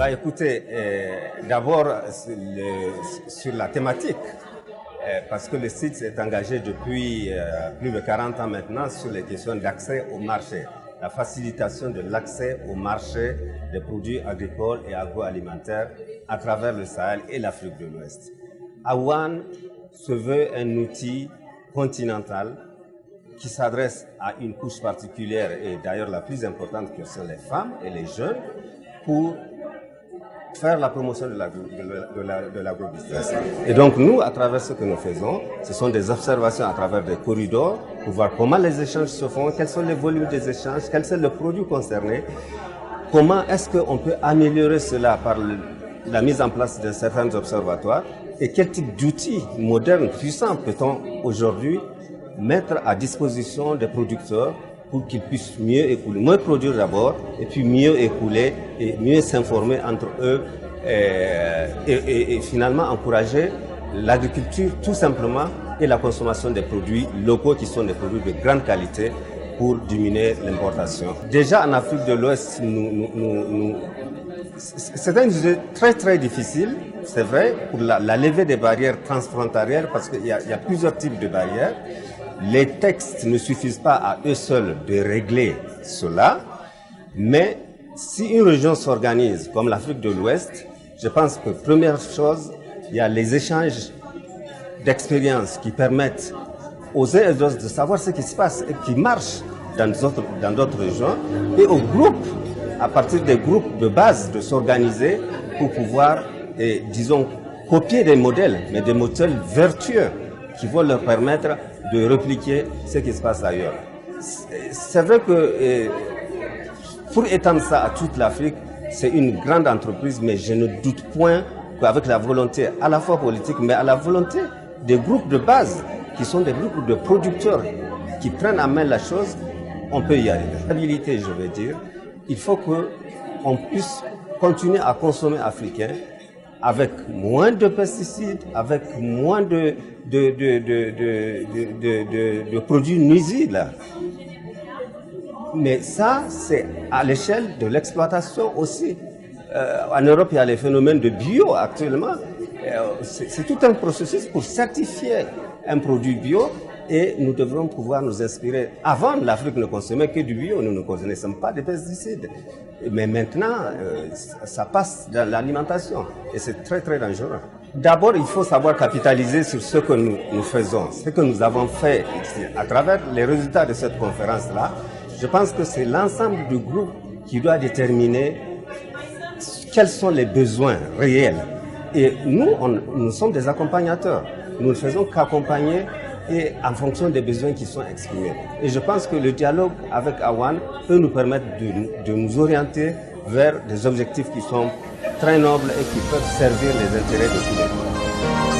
Écoutez, d'abord sur la thématique, parce que le site s'est engagé depuis plus de 40 ans maintenant sur les questions d'accès au marché, la facilitation de l'accès au marché des produits agricoles et agroalimentaires à travers le Sahel et l'Afrique de l'Ouest. AWAN se veut un outil continental qui s'adresse à une couche particulière et d'ailleurs la plus importante que sont les femmes et les jeunes pour faire la promotion de l'agrobusiness. Et donc nous, à travers ce que nous faisons, ce sont des observations à travers des corridors pour voir comment les échanges se font, quels sont les volumes des échanges, quels sont les produits concernés, comment est-ce qu'on peut améliorer cela par la mise en place de certains observatoires et quel type d'outils modernes, puissants peut-on aujourd'hui mettre à disposition des producteurs pour qu'ils puissent mieux écouler, mieux produire d'abord, et puis mieux écouler et mieux s'informer entre eux et finalement encourager l'agriculture tout simplement et la consommation des produits locaux qui sont des produits de grande qualité pour diminuer l'importation. Déjà en Afrique de l'Ouest, c'est un sujet très très difficile, c'est vrai, pour la levée des barrières transfrontalières parce qu'il y a plusieurs types de barrières. Les textes ne suffisent pas à eux seuls de régler cela, mais si une région s'organise comme l'Afrique de l'Ouest, je pense que première chose, il y a les échanges d'expériences qui permettent aux uns et aux autres de savoir ce qui se passe et qui marche dans d'autres régions, et aux groupes, à partir des groupes de base, de s'organiser pour pouvoir, disons, copier des modèles, mais des modèles vertueux qui vont leur permettre de répliquer ce qui se passe ailleurs. C'est vrai que pour étendre ça à toute l'Afrique, c'est une grande entreprise, mais je ne doute point qu'avec la volonté à la fois politique, mais à la volonté des groupes de base, qui sont des groupes de producteurs, qui prennent en main la chose, on peut y arriver. La stabilité, je veux dire, il faut qu'on puisse continuer à consommer africain avec moins de pesticides, avec moins de produits nuisibles. Mais ça, c'est à l'échelle de l'exploitation aussi. En Europe, il y a les phénomènes de bio actuellement. C'est tout un processus pour certifier un produit bio et nous devrons pouvoir nous inspirer. Avant, l'Afrique ne consommait que du bio, nous ne connaissions pas de pesticides. Mais maintenant, ça passe dans l'alimentation et c'est très très dangereux. D'abord, il faut savoir capitaliser sur ce que nous faisons, ce que nous avons fait ici. À travers les résultats de cette conférence-là, je pense que c'est l'ensemble du groupe qui doit déterminer quels sont les besoins réels. Et nous sommes des accompagnateurs. Nous ne faisons qu'accompagner et en fonction des besoins qui sont exprimés. Et je pense que le dialogue avec AWAN peut nous permettre de nous orienter vers des objectifs qui sont très nobles et qui peuvent servir les intérêts de tous les monde.